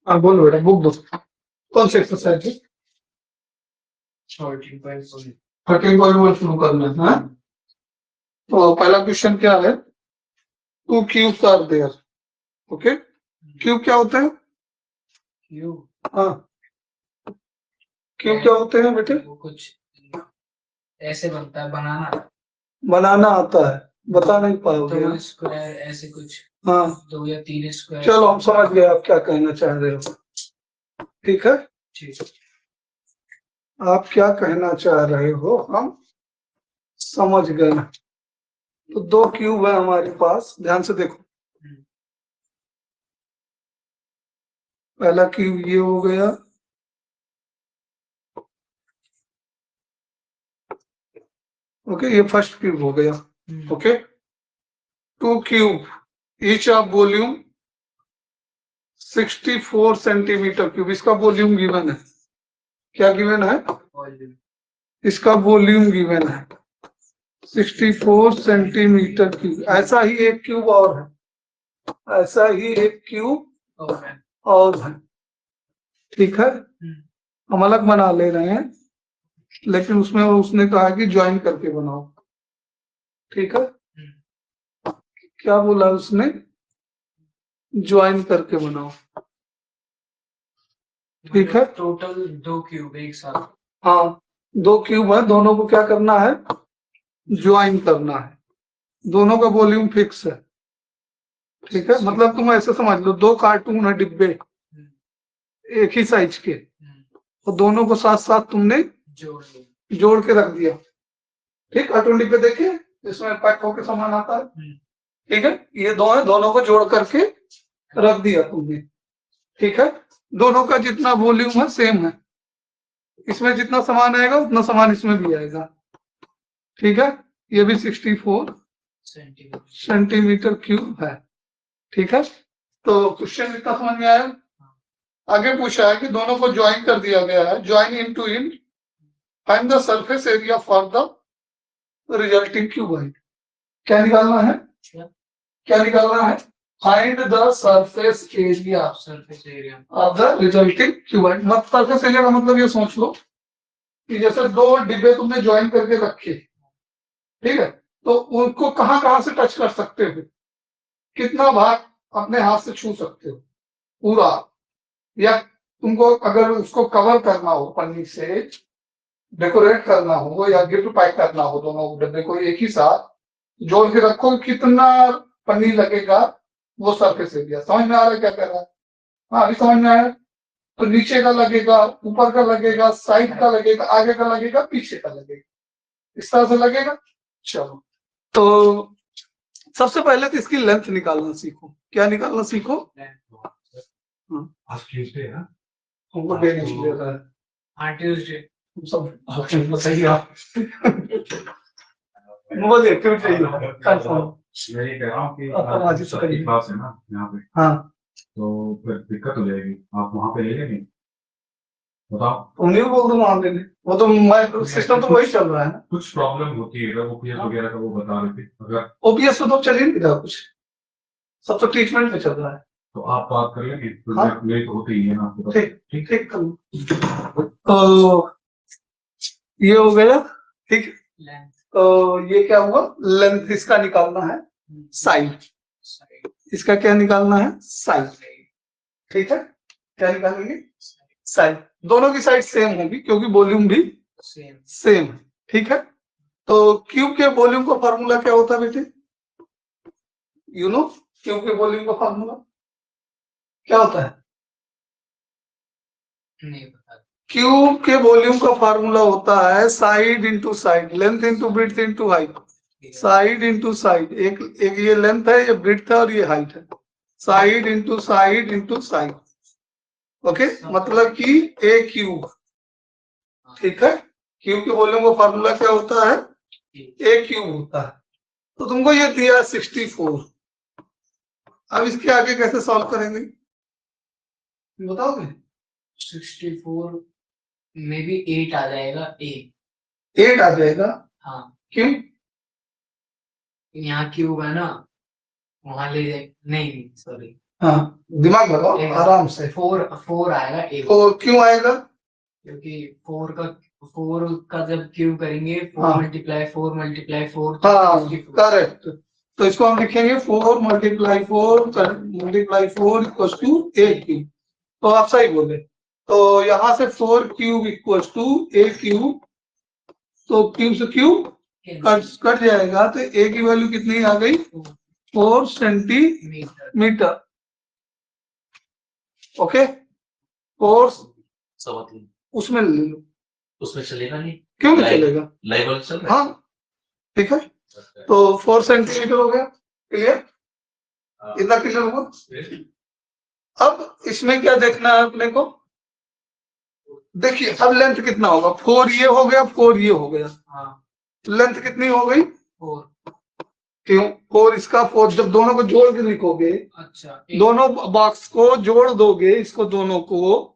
हाँ बोलो बेटा, बुक दो। कौन सी एक्सरसाइज है? 13.1 शुरू करना है हाँ? तो पहला क्वेश्चन क्या है? Two cubes are there. Okay, cube क्या होते हैं? हाँ, क्यूब क्या होते हैं बेटे? वो कुछ ऐसे बनता है, बनाना आता है, बता नहीं पाओगे। दो स्क्वायर ऐसे कुछ, हाँ 2 या 3 स्क्वायर। चलो हम समझ गए आप क्या कहना चाह रहे हो। ठीक है, आप क्या कहना चाह रहे हो हम समझ गए। तो दो क्यूब है हमारे पास, ध्यान से देखो। पहला क्यूब ये हो गया, ओके, ये फर्स्ट क्यूब हो गया। Okay, two cube each of volume 64 centimetre cube. इसका वॉल्यूम गिवन है। क्या गिवन है? इसका वॉल्यूम गिवन है 64 सेंटीमीटर क्यूब। ऐसा ही एक क्यूब और है, ऐसा ही एक क्यूब और है। ठीक है, हम अलग बना ले रहे हैं, लेकिन उसमें उसने कहा कि ज्वाइन करके बनाओ। ठीक है, क्या बोला उसने? ज्वाइन करके बनाओ। ठीक है, टोटल 2 क्यूब एक साथ। हाँ, दो क्यूब है, दोनों को क्या करना है? ज्वाइन करना है। दोनों का वॉल्यूम फिक्स है। ठीक है, मतलब तुम ऐसे समझ लो, दो कार्टून है डिब्बे एक ही साइज के, और दोनों को साथ साथ तुमने जोड़ के रख दिया। ठीक, कार्टून डिब्बे देखे इसमें पैक होकर सामान आता है। ठीक है, ये दो है, दोनों को जोड़ करके रख दिया तुमने। ठीक है, दोनों का जितना वॉल्यूम है सेम है, इसमें जितना सामान आएगा उतना सामान इसमें भी आएगा। ठीक है, ये भी 64 सेंटीमीटर क्यूब है। ठीक है, तो क्वेश्चन इतना समझ में आया। आगे पूछा है कि दोनों को ज्वाइन कर दिया गया है, join end to end, find the surface area for the resulting cube height. क्या निकालना है? क्या निकालना है? Find the surface area of the resulting cube height. मत सरफेस एरिया का मतलब ये सोच लो कि जैसे दो डिब्बे तुमने ज्वाइन करके रखे, ठीक है, तो उनको कहां कहां से टच कर सकते हो, कितना भाग अपने हाथ से छू सकते हो पूरा, या तुमको अगर उसको कवर करना हो पन्नी से, डेकोरेट करना हो या गिफ्ट पैक करना हो, दोनों डब्बे को एक ही साथ जोड़ के रखो, कितना पन्नी लगेगा वो सरफेस एरिया। समझ में आ रहा है क्या कर रहा है? हाँ अभी समझ में आया। तो नीचे का लगेगा, ऊपर का लगेगा, साइड का लगेगा, आगे का लगेगा, पीछे का लगेगा, इस तरह से लगेगा। चलो, तो सबसे पहले तो इसकी लेंथ निकालना सीखो। क्या निकालना सीखो? आज ट्यूसडे है, हमको डे नहीं दे रहा है। हाँ ट्यूसडे सब बताइए आप। बोलिए क्यों चाहिए? यही कह रहा हूँ कि सबकी क्लास है ना यहाँ पे, हाँ, तो फिर दिक्कत हो जाएगी। आप वहाँ पे ले लेंगे? बताओ। उन्हीं को बोल दो वहां देने, वो तो मैं सिस्टम तो वही चल रहा है ना। कुछ प्रॉब्लम होती है ओपीएस वगैरह का, वो बता रहे थे। अगर ओपीएस में तो चल ही नहीं रहा कुछ, सब तो ट्रीटमेंट में चल रहा है। तो आप बात कर लेंगे तो हाँ? मेरी तो होती ही है ना। ठीक ठीक, तो ये हो गया। ठीक, तो ये क्या हुआ? लेंथ इसका निकालना है, साइड इसका क्या निकालना है? साइड। ठीक है, क्या निकालेंगे? साइड। दोनों की साइड सेम होगी क्योंकि वॉल्यूम भी सेम है। ठीक है, तो क्यूब के वॉल्यूम का फार्मूला क्या होता है बेटे? यू नो, क्यूब के वॉल्यूम का फार्मूला क्या होता है? नहीं पता। क्यूब के वॉल्यूम का फार्मूला होता है side into side, length into breadth into height. Side into side, एक ये लेंथ है, ये ब्रेड्थ है और ये हाइट है। Side into side into side. Okay, मतलब कि ए क्यूब। ठीक है, क्यूब के वॉल्यूम का फार्मूला क्या होता है? ए क्यूब होता है। तो तुमको ये दिया 64। अब इसके आगे कैसे सॉल्व करेंगे बताओगे? 64 में भी 8 आ जाएगा। 8 आ जाएगा? हाँ, क्यों? यहाँ क्यूब है ना, वहां ले जाए नहीं सॉरी, हाँ दिमाग लगाओ आराम से। 4 आएगा एक, और क्यों आएगा? क्योंकि 4 का जब क्यूब करेंगे 4 हाँ। मल्टीप्लाई 4 मल्टीप्लाई 4, हाँ करेक्ट। तो इसको हम लिखेंगे 4 मल्टीप्लाई 4 इक्वल टू 8 क्यूब। तो आप सही बोले। तो यहाँ से 4 cube equal to A cube, तो क्यूब से क्यूब कट जाएगा, तो ए की वैल्यू कितनी आ गई? 4 सेंटीमीटर। ओके, 4 3 उसमें ले लो। उसमें चलेगा नहीं, क्यों नहीं चलेगा? लाइव वाला चल रहा हाँ ठीक है, तो 4 सेंटीमीटर हो गया। क्लियर? इतना क्लियर हुआ। अब इसमें क्या देखना है अपने को? देखिए अब लेंथ कितना होगा? 4 ये हो गया, 4 ये हो गया। हाँ, लेंथ कितनी हो गई? 4। क्यों? 4 इसका 4, जब दोनों को जोड़ के लिखोगे, अच्छा, दोनों बॉक्स को जोड़ दोगे, इसको दोनों को।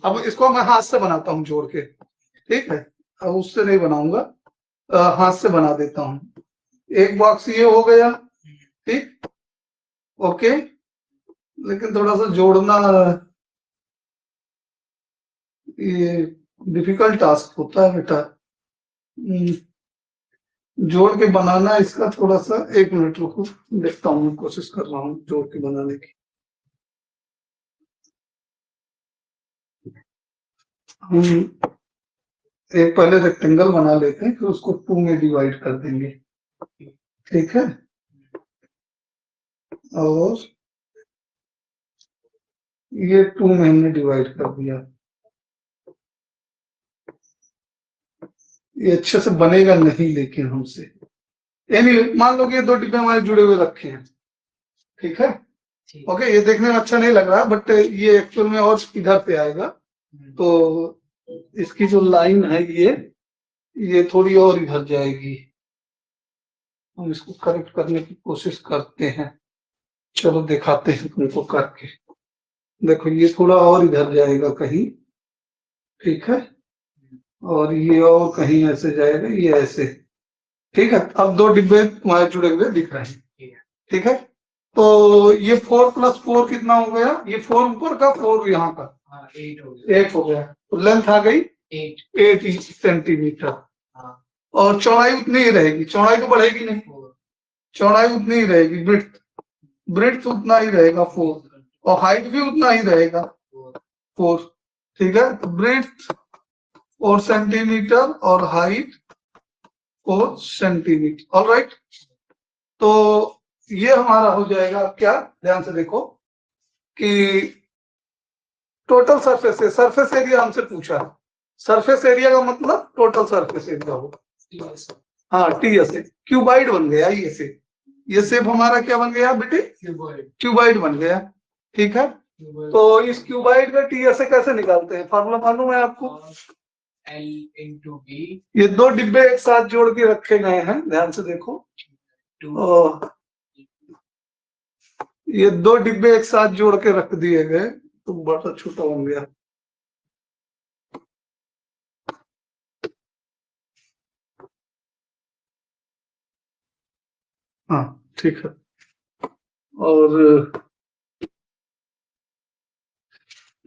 अब इसको मैं हाथ से बनाता हूँ जोड़ के, ठीक है? अब उससे नहीं बनाऊंगा, हाथ से बना देता हूँ। एक बॉक्स ये हो गया, ठीक, ओके। लेकिन थोड़ा सा जोड़ना ये डिफिकल्ट टास्क होता है बेटा। जोड़ के बनाना इसका थोड़ा सा, 1 मिनट रुको, देखता हूँ, कोशिश कर रहा हूँ जोड़ के बनाने की। हम एक पहले रेक्टेंगल बना लेते हैं, फिर उसको 2 में डिवाइड कर देंगे, ठीक है? और ये 2 में हमने डिवाइड कर दिया। ये अच्छे से बनेगा नहीं लेकिन हमसे, anyway, मान लो कि ये 2 डिब्बे हमारे जुड़े हुए रखे हैं, ठीक है? ओके, ये देखने में अच्छा नहीं लग रहा, बट ये एक्चुअल में और इधर पे आएगा। तो इसकी जो लाइन है ये थोड़ी और इधर जाएगी। हम इसको करेक्ट करने की कोशिश करते हैं। चलो दिखाते हैं तुमको करके। देखो ये थोड़ा और इधर जाएगा कहीं, ठीक है? और ये और कहीं ऐसे जाएगा, ये ऐसे, ठीक है? अब 2 डिब्बे तुम्हारे जुड़े हुए दिख रहे हैं, ठीक है? तो ये 4 + 4 कितना हो गया? ये 4 ऊपर का, 4 यहाँ का, 8 हो गया। 8 हो गया। तो लेंथ आ गई 8 सेंटीमीटर। और चौड़ाई उतनी ही रहेगी, चौड़ाई तो बढ़ेगी नहीं, चौड़ाई उतनी ही रहेगी। ब्रेड्थ उतना ही रहेगा 4, और हाइट भी उतना ही रहेगा 4, ठीक है? तो ब्रेड्थ 4 सेंटीमीटर और हाइट 4 सेंटीमीटर। ऑलराइट, तो ये हमारा हो जाएगा क्या? ध्यान से देखो कि टोटल सरफेस एरिया हमसे पूछा है। सरफेस एरिया का मतलब टोटल सरफेस एरिया होगा। हाँ टीएस, क्यूबाइड बन गया ये शेप हमारा क्या बन गया बेटे? क्यूबाइड बन गया, ठीक है? तो इस क्यूबाइड का टीएस कैसे निकालते हैं? फार्मूला मालूम है आपको? L/B। ये 2 डिब्बे एक साथ जोड़ के रखे गए हैं, ध्यान से देखो। ये 2 डिब्बे एक साथ जोड़ के रख दिए गए, तो बड़ा छोटा बन गया। हाँ ठीक है। और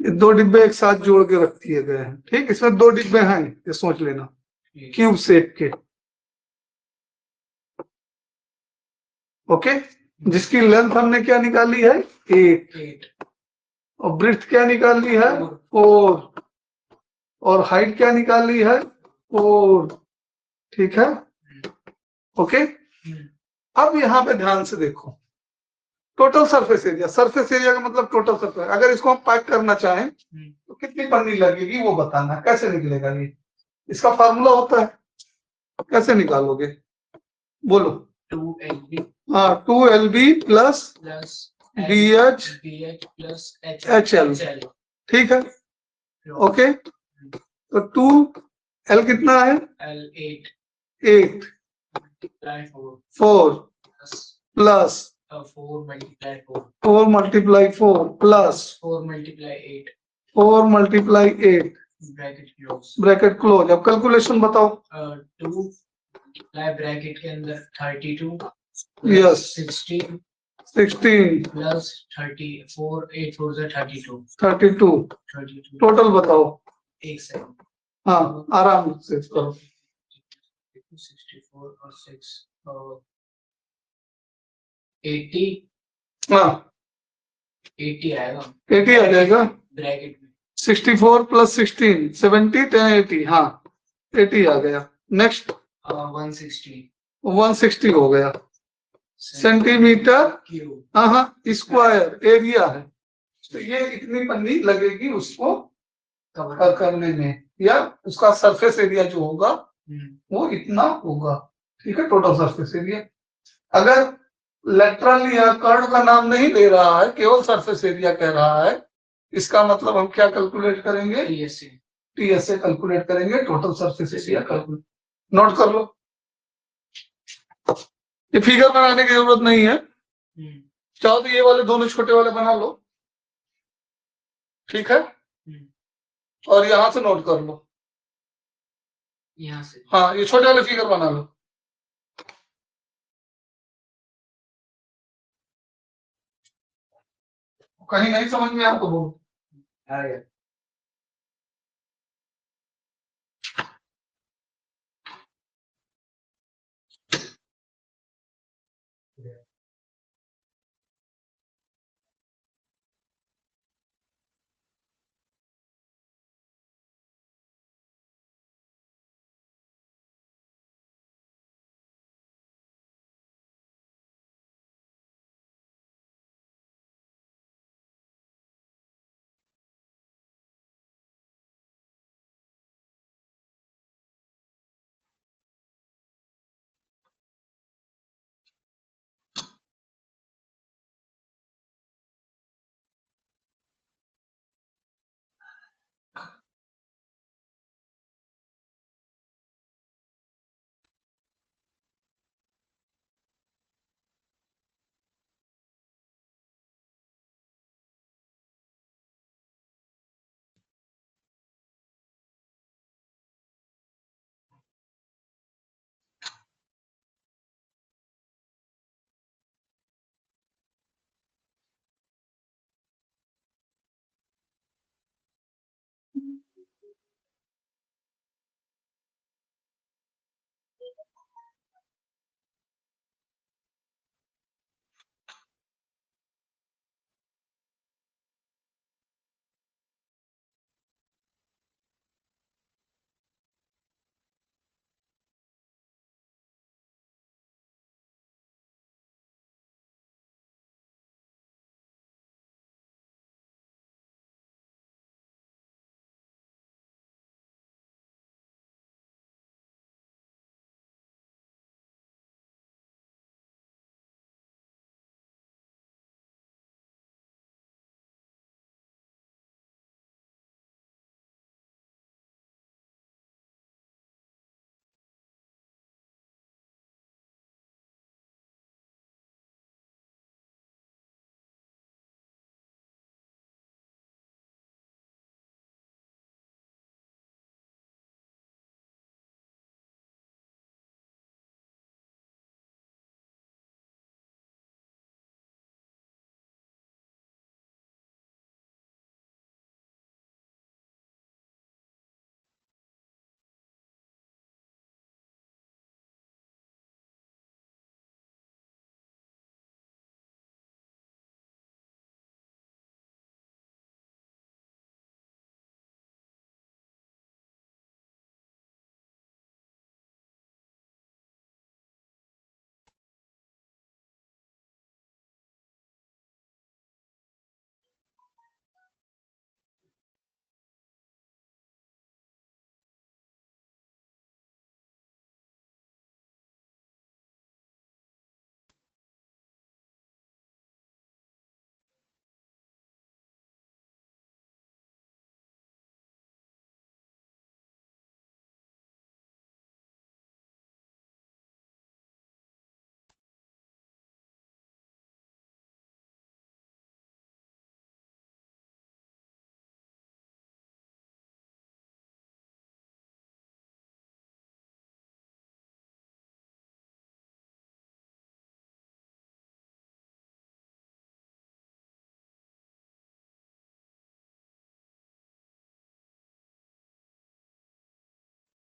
ये 2 डिब्बे एक साथ जोड़ के रख दिए गए हैं, ठीक? इसमें 2 डिब्बे हैं, ये सोच लेना, क्यूब शेप के, ओके? जिसकी लेंथ हमने क्या निकाली है? 8, और ब्रेड्थ क्या निकाली है? 4, और हाइट क्या निकाली है? 4, ठीक है? ओके, अब यहाँ पे ध्यान से देखो, टोटल सरफेस एरिया का मतलब टोटल सरफेस। अगर इसको हम पैक करना चाहें तो कितनी पन्नी लगेगी वो बताना। कैसे निकलेगा ये? इसका फार्मूला होता है, कैसे निकालोगे? बोलो। 2LB हाँ 2LB plus BH plus HL, ठीक है? ओके, तो 2L कितना है? L8 8 4 plus 4 multiply 4 4 multiply 4 plus 4 multiply 8 4 multiply 8 bracket close. अब कैलकुलेशन बताओ। 2 ब्रैकेट के अंदर 32 यस 16 16 प्लस 34 8 4 से 32 32 32 टोटल बताओ। एक सेकंड हाँ आराम से करो। 64 और 6 80 हाँ 80 आएगा 80 आ जाएगा। ब्रैकेट में 64 प्लस 16 70 10 80 हाँ 80 आ गया। नेक्स्ट 160 160 हो गया सेंटीमीटर क्यूब हाँ स्क्वायर एरिया है। तो ये इतनी पन्नी लगेगी उसको कवर करने में, या उसका सरफेस एरिया जो होगा हम्म वो इतना होगा। ठीक है, टोटल सरफेस एरिया। अगर लेटरल या कर्व का नाम नहीं दे रहा है, केवल सरफेस एरिया कह रहा है, इसका मतलब हम क्या कैलकुलेट करेंगे? टीएससी टीएसए कैलकुलेट करेंगे, total surface area calculate. Note कर लो, ये फिगर बनाने की जरूरत नहीं है, चाहो तो ये वाले दोनों छोटे वाले बना लो। ठीक है, और यहां से नोट कर लो। यहाँ से हाँ ये छोटे वाले फिगर बना लो। कहीं नहीं समझ में आया तो बोलो। आ गया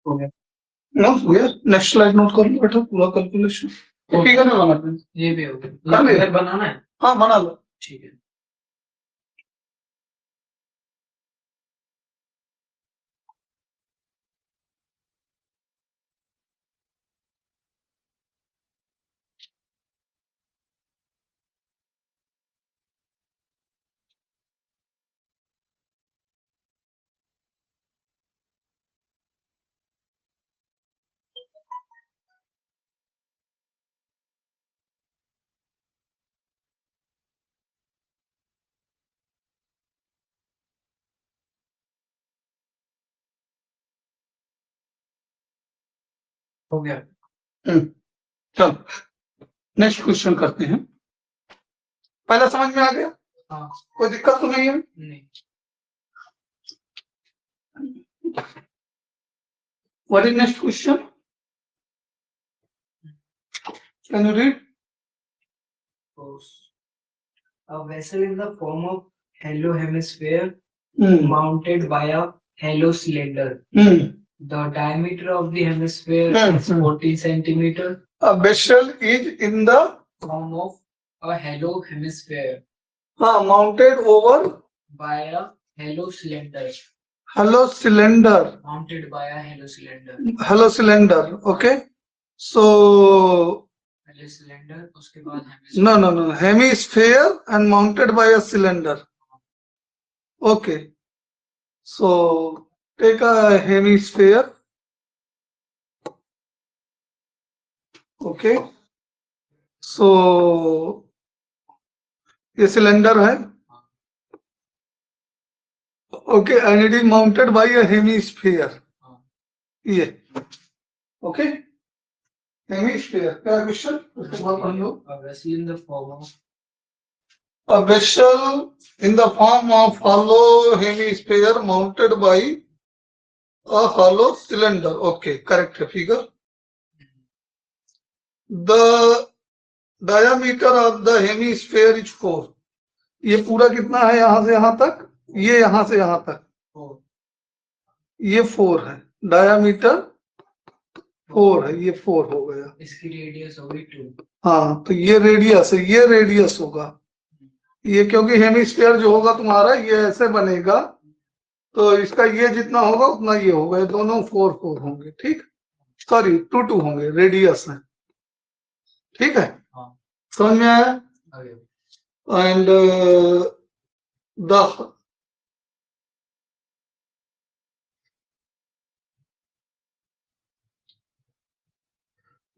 हो गया। नोट हो गया। नेक्स्ट स्लाइड नोट कर लो बेटा, पूरा कैलकुलेशन फिगर में बनाते हैं। ये भी हो गया। कर लिया? फिगर बनाना है। हाँ बना लो। ठीक है। हो गया। चलो नेक्स्ट क्वेश्चन करते हैं। पहला समझ में आ गया? हाँ। कोई दिक्कत तो नहीं है? नहीं। What is next question? Can you read? A vessel in the form of hollow hemisphere Hmm. mounted by a hollow cylinder. Hmm. The diameter of the hemisphere is 40 centimeter. A vessel is in the Form of a hollow hemisphere mounted over by a hollow cylinder. hollow cylinder. Mounted by a hollow cylinder. Hollow cylinder. Okay. So Hollow cylinder. उसके बाद hemisphere. no. Hemisphere and mounted by a cylinder. Okay. So take a hemisphere. Okay. So ये cylinder है. Okay, and it is mounted by a hemisphere. ये. Okay. Hemisphere. क्या question? उसके बाद पढ़ लो. A vessel in the form of A vessel in the form of hollow hemisphere mounted by a hollow cylinder. Okay, correct figure. The diameter of the hemisphere is 4. ये पूरा कितना है यहां से यहां तक? ये यहां से यहां तक 4. ये 4 है. डायामीटर 4 है. ये 4 हो गया. इसकी रेडियस होगी 2. हाँ तो ये रेडियस है. ये रेडियस होगा. ये क्योंकि हेमिस्फीयर जो होगा तुम्हारा ये ऐसे बनेगा तो इसका ये जितना होगा उतना ये होगा. ये दोनों 4 होंगे. ठीक. सॉरी 2 होंगे. रेडियस है. ठीक है. हाँ. समझ में आया? And the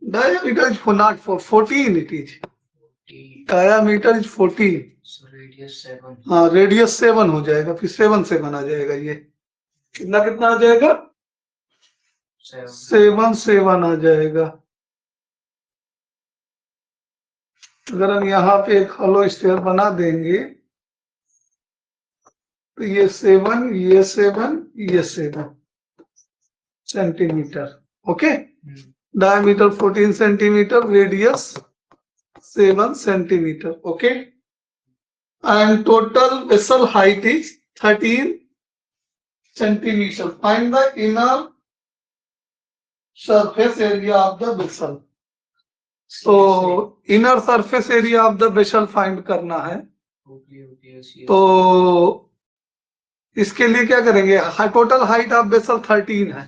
diameter is not for 14. It is diameter is 14. So radius 7. हाँ रेडियस 7 हो जाएगा. फिर 7 आ जाएगा. ये कितना कितना आ जाएगा? 7 आ जाएगा. अगर हम यहाँ पे एक हॉलो स्फीयर बना देंगे तो ये 7 ये 7 ये 7 centimetre. Okay. Diameter 14 centimetre. Radius 7 centimeter. Okay. And total vessel height is 13 centimeter. Find the inner surface area of the vessel. So inner surface area of the vessel find करना है. तो इसके लिए क्या करेंगे? टोटल हाइट ऑफ वेसल 13 है.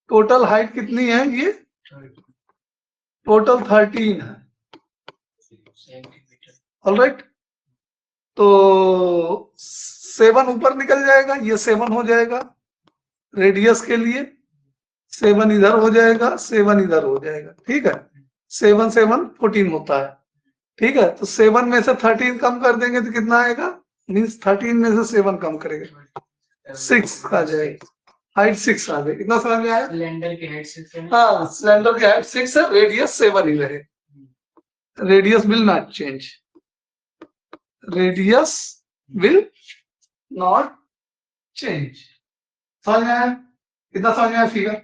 Total height कितनी है? ये टोटल 13 है. ऑलराइट. तो 7 ऊपर निकल जाएगा. ये 7 हो जाएगा रेडियस के लिए. 7 इधर हो जाएगा. 7 इधर हो जाएगा. ठीक है. 7 7 14 होता है. ठीक है. तो 7 में से 13 कम कर देंगे तो कितना आएगा? मीन्स 13 में से 7 कम करेंगे 6 आ जाएगा. हाइट 6 आ जाएगी. इतना समझ में आया? सिलेंडर की हाइट 6 है. हाँ सिलेंडर की हाइट 6 है. रेडियस 7 ही रहे. Radius will not change. Radius will not change. समझ में आया? कितना समझ में आया फिगर?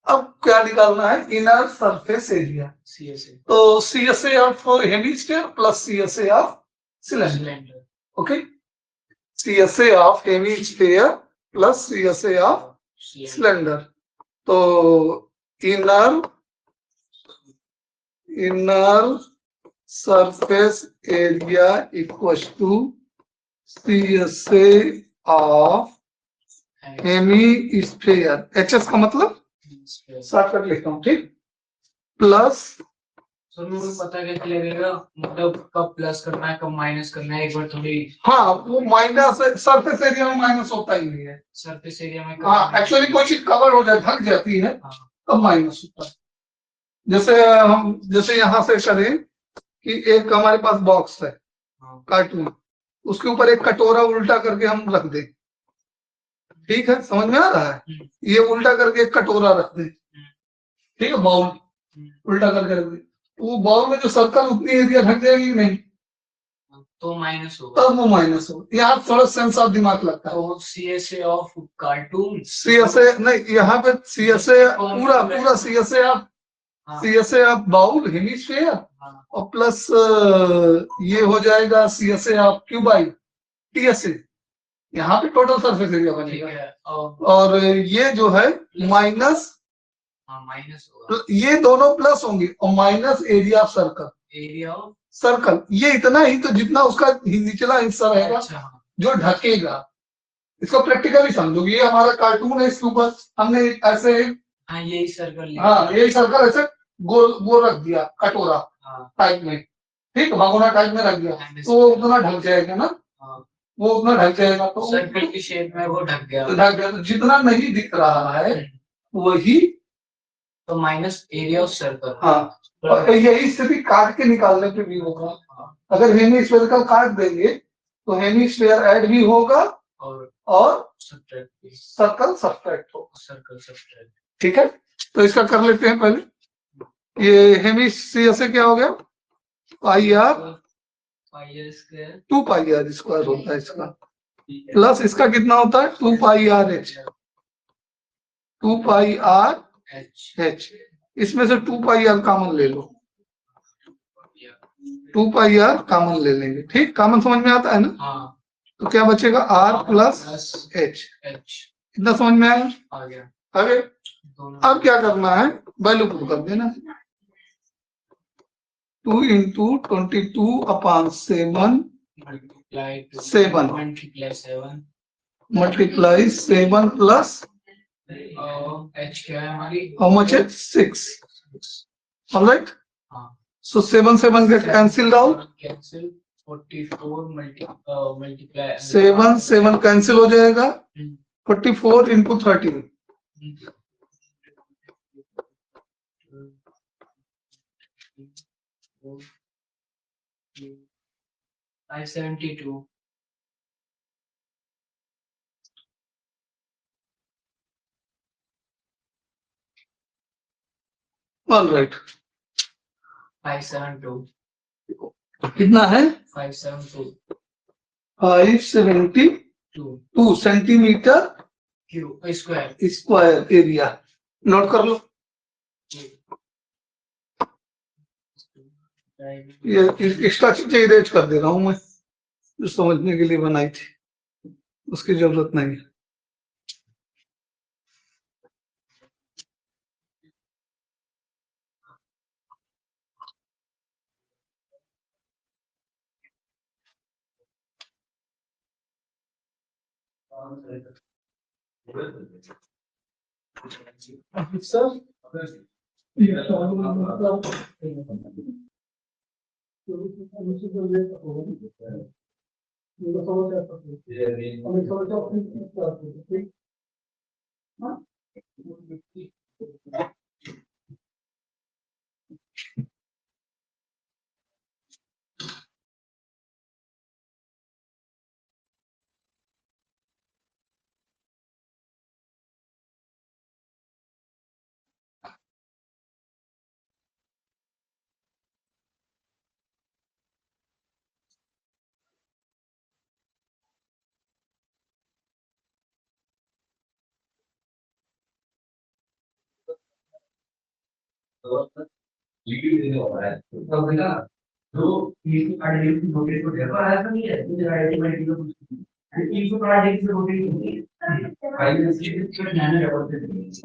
अब क्या निकालना है? Inner surface area. CSA. तो CSA of hemisphere plus CSA of cylinder. Okay. CSA of hemisphere plus CSA of cylinder. तो inner surface area equal to CSA of hemisphere. HS का मतलब शॉर्टकट लिखता हूँ, ठीक, प्लस सर मेरे को पता कैसे लगेगा, मतलब कब प्लस करना है कब माइनस करना है, एक बार थोड़ी हाँ वो माइनस सरफेस एरिया में माइनस होता ही नहीं है। सरफेस एरिया में हाँ एक्चुअली कोई चीज कवर हो जाए, ढक जाती है, हाँ, तब माइनस होता है। जैसे यहाँ से करें कि एक हमारे पास बॉक्स है हाँ, कार्टून, उसके ऊपर एक कटोरा उल्टा करके हम रख दें, ठीक है, समझ में आ रहा है, ये उल्टा करके एक कटोरा रख दें, ठीक है, बाउल उल्टा करके रख दें, वो बाउल में जो सर्कल उतनी एरिया ढक जाएगी कि नहीं, तो माइनस होगा। तब वो माइनस हो। यहाँ थोड़ा सेंस ऑफ दिमाग लगता है। तो CSA ऑफ कार्टून, CSA नहीं, यहाँ पे CSA पूरा पूरा CSA आप हाँ, CSA आप बाउल हेमिस्फीयर हाँ, और प्लस ये हो जाएगा CSA आप क्यूबाइड TSA, यहाँ पे टोटल सरफेस एरिया ठीक बनेगा। है, और ये जो है माइनस, हाँ माइनस होगा ये दोनों प्लस होंगे और minus area of circle, area of, circle ये इतना ही, तो जितना उसका निचला हिस्सा रहेगा अच्छा हाँ, जो ढकेगा, इसको प्रैक्टिकली समझोगे। ये हमारा कार्टून है, इसके ऊपर हमने ऐसे, हाँ यही सर्कल हाँ यही सर्कल ऐसे गोल गोल रख दिया कटोरा हाँ, टाइप में, ठीक, भगोना टाइप में रख दिया, तो वो उतना ढक जाएगा ना, हाँ, वो उतना ढक जाएगा, तो सर्कल की शेप में वो ढक गया, ढक गया, तो जितना नहीं दिख रहा है वही, तो माइनस एरिया ऑफ सर्कल, हाँ, और यही स्थिति काट के निकालने पे भी होगा। अगर हेमिस्फेरिकल काट देंगे तो हेमिस्फेयर ऐड भी होगा और सब्ट्रैक्ट सर्कल सब्ट्रैक्ट होगा, सर्कल सब्ट्रैक्ट, ठीक है। तो इसका कर लेते हैं पहले, ये हेमिस्फीयर से क्या हो गया, pi R square 2 pi R square होता है इसका, प्लस इसका कितना होता है 2 pi R H, 2 pi R H, इसमें से 2 पाई आर कॉमन ले लो, 2 पाई आर कॉमन ले लेंगे, ठीक, कॉमन समझ में आता है ना, हाँ, तो क्या बचेगा R प्लस एच, इतना समझ में आया, आ गया, आगे अब क्या करना है, वैल्यू पुट कर देना, 2 into 22/7 7 मल्टीप्लाई 7 प्लस एच क्या है हमारी, हाउ मच है 6, ऑलराइट, हाँ, सो 7 gate cancelled out, cancel 44 multiply 7 cancel हो जाएगा, 44 into 13 572 ऑलराइट, 572 कितना है 572 572 centimetre cube square, square area, note कर लो, ये एक्स्ट्रा चीजें इरेज कर दे रहा हूं मैं, जो समझने के लिए बनाई थी, उसकी जरूरत नहीं है। सर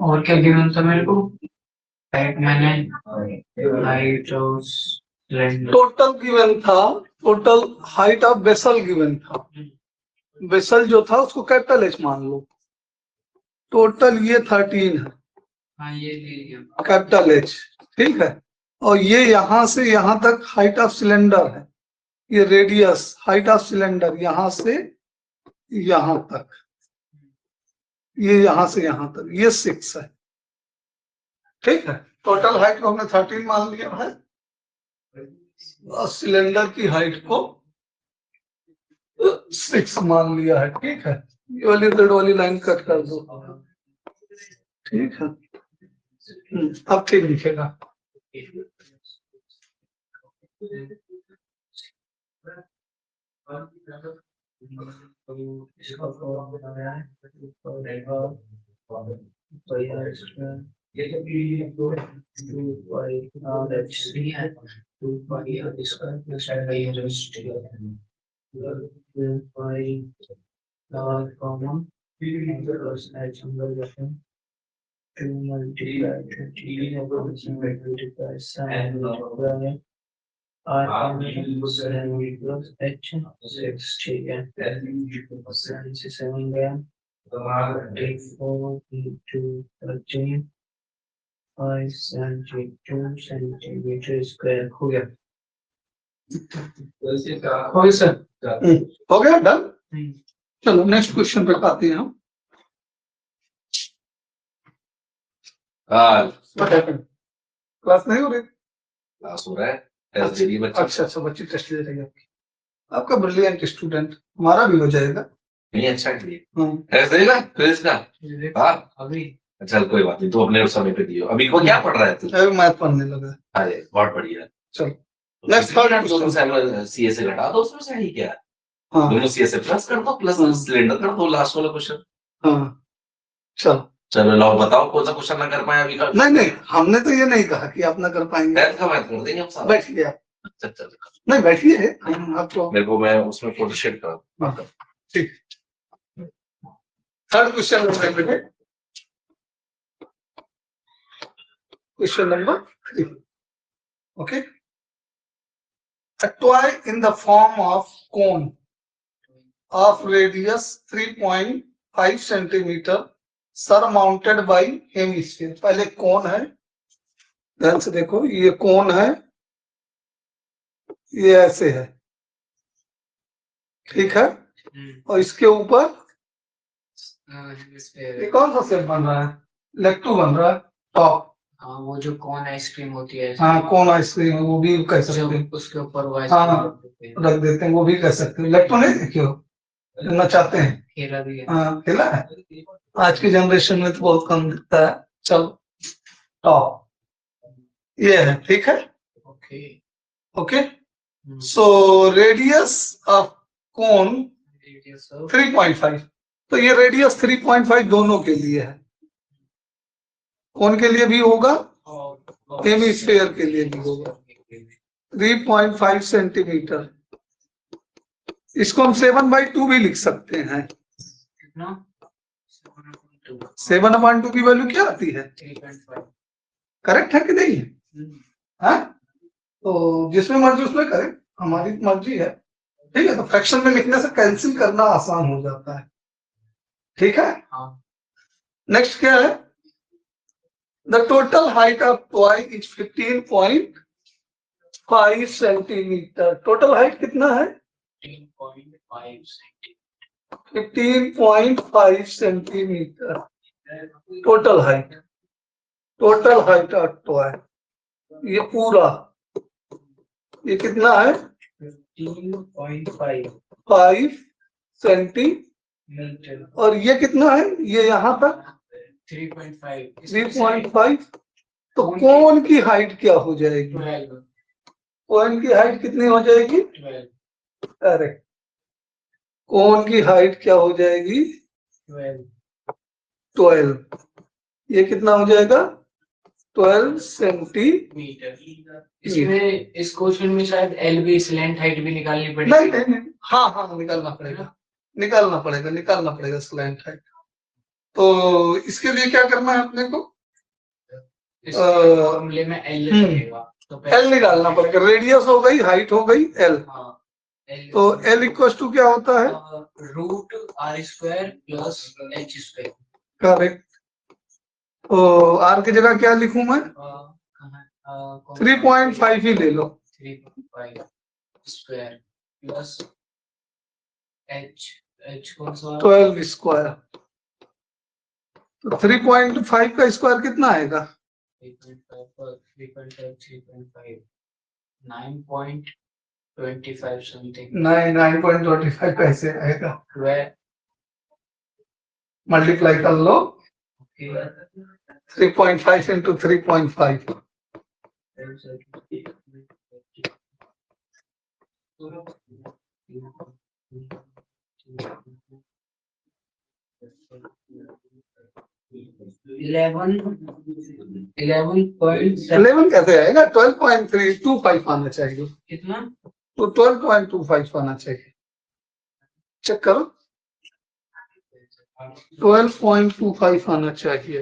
और क्या गिवन था मेरे को? हाइट मैंने height of cylinder total given था, total height of vessel given था। वेसल जो था उसको कैपिटल एच मान लो। टोटल ये 13 है, हाँ ये ले लिया। कैपिटल एच, ठीक है। और ये यहां से यहां तक हाइट ऑफ सिलेंडर है, ये रेडियस हाइट ऑफ सिलेंडर यहां से यहां तक, ये यहां से यहां तक, ये 6 है, ठीक है। टोटल हाइट को हमने 13 मान लिया है और सिलेंडर की हाइट को 6 मान लिया है, ठीक है। ये वाली रेड वाली लाइन कट कर दो, ठीक है। अब ठीक दिखेगा। सेंटीमीटर स्क्वायर हो गया। हो गया डन। चलो नेक्स्ट क्वेश्चन पे आते हैं हम। क्लास नहीं हो रही? क्लास हो रहा है, टेस्ट दे रही है बच्चे। अच्छा, बच्ची टेस्ट दे रही है आपकी। आपका ब्रिलियंट स्टूडेंट, हमारा भी हो जाएगा। नहीं अच्छा किया, टेस्ट देगा फिर इसका। हाँ अभी चल कोई बात नहीं, तू अपने समय पे दियो। अभी को क्या पढ़ रहा है तू? अभी मैथ पढ़ने लगा। अरे बहुत बढ़िया। चलो नेक्स्ट थर्ड दोनों से सी से घटा दो, उसमें सही क्या है? हाँ दोनों सी से प्लस कर दो, प्लस सिलेंडर कर दो, लास्ट वाला क्वेश्चन। हाँ चलो चलो लाओ बताओ कौन सा क्वेश्चन ना कर पाए अभी का? नहीं हमने तो ये नहीं कहा कि आप ना कर पाएंगे। टेंथ का मैथ कर देंगे हम सारा। बैठिए आप। अच्छा नहीं बैठिए आपको, मेरे को मैं उसमें फोटो शेयर करा। ठीक। थर्ड क्वेश्चन बेटे, question number 3। Okay, a toy in the form of cone of radius 3.5 centimeter surmounted by hemisphere। पहले कौन है, ध्यान से देखो, ये कौन है, ये ऐसे है, ठीक है। और इसके ऊपर ये कौन सा शेप बन रहा है, लेक्टू बन रहा है, टॉप। हाँ वो जो कौन आइसक्रीम होती है, हाँ कौन आइसक्रीम, वो भी कह सकते हैं, उसके ऊपर वो हाँ रख देते हैं, वो भी कह सकते हैं। लेक्टू नहीं देखिए नचाते हैं, खेला भी है। हाँ खेला है, आज की जनरेशन में तो बहुत कम दिखता है। चलो टॉप ये है, ठीक है। Okay okay, so radius of cone 3.5, तो ये रेडियस 3.5 दोनों के लिए है, कौन के लिए भी होगा, हेमिस्फीयर के लिए भी होगा। 3.5 सेंटीमीटर, इसको हम 7/2 भी लिख सकते हैं। 7/2 की वैल्यू क्या आती है, 3.5। करेक्ट है कि नहीं है? तो जिसमें मर्जी उसमें करें, हमारी मर्जी है, ठीक है। तो फ्रैक्शन में लिखने से कैंसिल करना आसान हो जाता है, ठीक है। नेक्स्ट क्या है, the total height of toy is 15.5 centimetre. Total height कितना है, 15.5 centimetre total height. Total height of toy ये पूरा, ये कितना है, 15.5 सेंटीमीटर। और ये कितना है, ये यहाँ तक 3.5। तो कोन की हाइट क्या हो जाएगी, कोन की हाइट कितनी हो जाएगी, करेक्ट, कोन की हाइट क्या हो जाएगी, 12। ये कितना हो जाएगा, 12 सेंटीमीटर। इसमें इस क्वेश्चन में शायद एल बी स्लैंट हाइट भी निकालनी पड़ेगी। नहीं हाँ निकालना पड़ेगा स्लैंट हाइट। तो इसके लिए क्या करना है अपने को, इस फॉर्मूले में एल लगेगा तो एल निकालना पड़ेगा। रेडियस हो गई, हाइट हो गई एल, हाँ तो एल इक्वल टू क्या होता है, root r square plus h square. Correct. तो आर की जगह क्या लिखूं मैं, 3.5 ही ले लो, 3.5 स्क्वायर प्लस एच, एच कौन सा 12 स्क्वायर। तो 3.5 का स्क्वायर कितना आएगा, 3.5 9.25 समथिंग। 9.25 कैसे आएगा, मल्टीप्लाई कर लो, 3.5 इंटू 3.5, इलेवन 11 कैसे आएगा, 12.325 आना चाहिए, कितना तो 12.25 आना चाहिए, चेक करो, 12.25 आना चाहिए।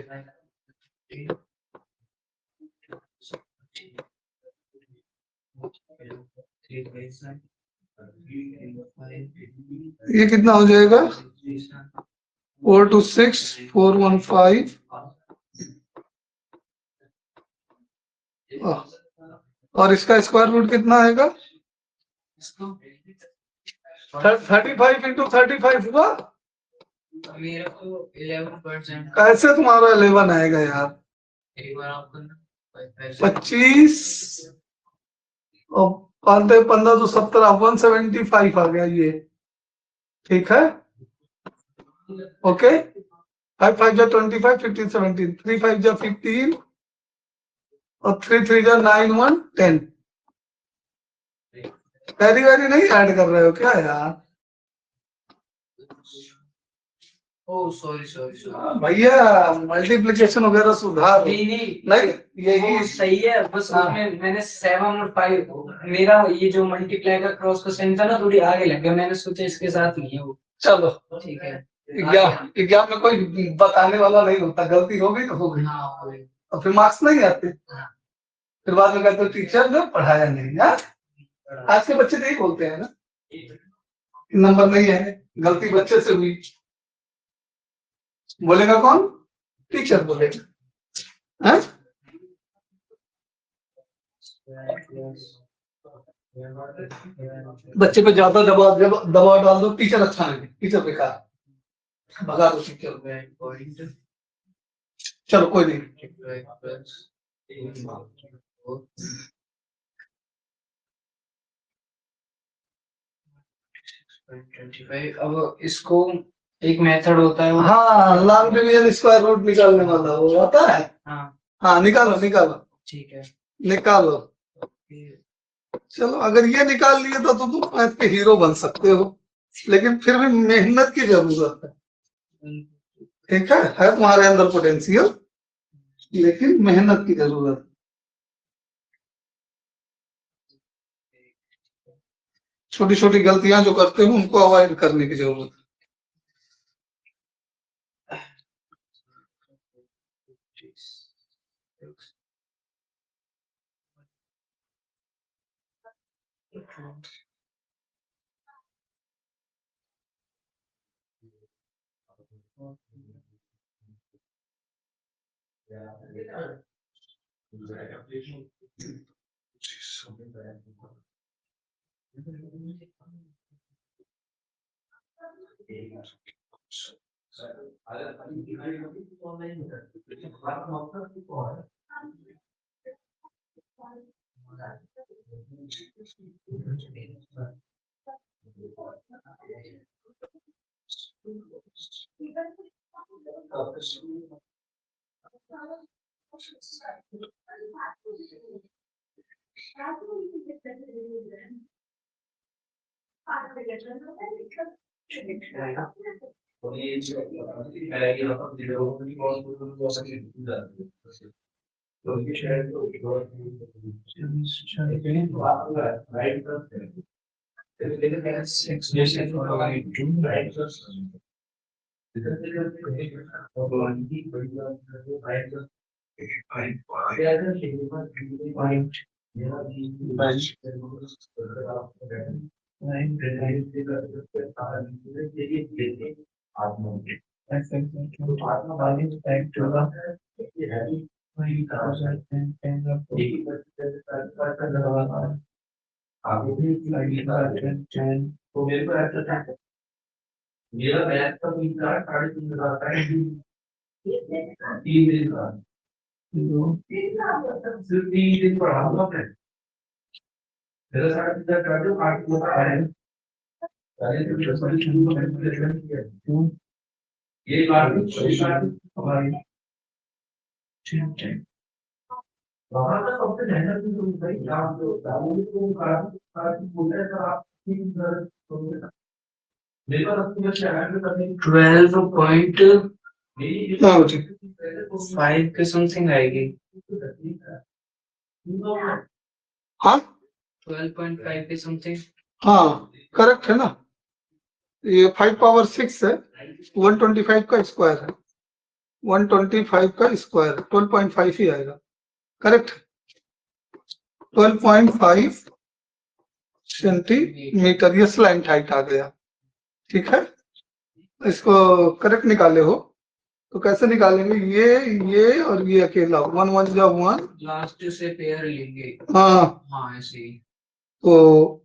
ये कितना हो जाएगा, 426,415, और इसका स्क्वायर रूट कितना आएगा, 35 इंटू 35 हुआ, मेरा तो 11%। कैसे तुम्हारा 11 आएगा यार, एक बार आप करना 25 और 15 तो 17, 175 आ गया ये, ठीक है, ओके। 5 5 जा 25, 15 17, 3 5 जा 15 और 3 3 जा 9 1 10। वेरी वेरी नहीं ऐड कर रहे हो क्या यार, ओ सॉरी सॉरी भैया मल्टीप्लिकेशन वगैरह सुधार, नहीं यही वो सही है, बस उसमें मैंने 7 और 5 मेरा ये जो मल्टीप्लाई का क्रॉस का साइन था ना थोड़ी आगे लग गया, मैंने सोचा इसके साथ नहीं है वो। चलो ठीक है, एग्जाम में कोई बताने वाला नहीं होता, गलती हो गई तो हो गई, हाँ हो गई। और फिर मार्क्स नहीं आते, फिर बाद में कहते हो टीचर ने पढ़ाया नहीं यार, आज के बच्चे नहीं बोलते हैं ना, नंबर नहीं है, गलती बच्चे से हुई, बोलेगा कौन, टीचर बोलेगा, हैं? बच्चे पे ज्यादा दबाव दबाव डाल दो, टीचर अच्छा नहीं, टीचर बेकार, भगा दो टीचर, चलो कोई नहीं, अब इसको एक मेथड होता है हाँ लॉन्ग डिवीजन स्क्वायर रूट निकालने वाला वो आता है, हाँ हाँ निकालो निकालो, ठीक है निकालो, चलो अगर ये निकाल लिए तो तुम मैथ के हीरो बन सकते हो, लेकिन फिर भी मेहनत की जरूरत है, ठीक है तुम्हारे अंदर पोटेंशियल, लेकिन मेहनत की जरूरत है, छोटी छोटी गलतियां जो करते हो उनको अवॉइड करने की जरूरत है। मेरा बैच का 3,000 साढ़े 3,000 का 3 दिन का सिर्फ 3 दिन पढ़ाऊंगा मैं मेरा 3,500 का जो 8 को आ रहे हैं ये बात हमारी वहाँ का सबसे मेहनत भी तुम भाई काम जो होता है वो भी तुम कारण बोलते हैं सर आप 3 मेरे पास अपनी बच्चे आगे करने 12.5 के समथिंग आएगी हाँ 12.5 के समथिंग हाँ करेक्ट है ना, ये 5 पावर 6 है, 125 का स्क्वायर है, 125 का स्क्वायर 12.5 ही आएगा, करेक्ट। 12.5 सेंटीमीटर ये स्लैंट हाइट आ गया, ठीक है। इसको करेक्ट निकाले हो तो कैसे निकालेंगे, ये और ये अकेला 1 1 जा 1 लास्ट से पेयर लेंगे, हाँ हाँ ऐसे ही, तो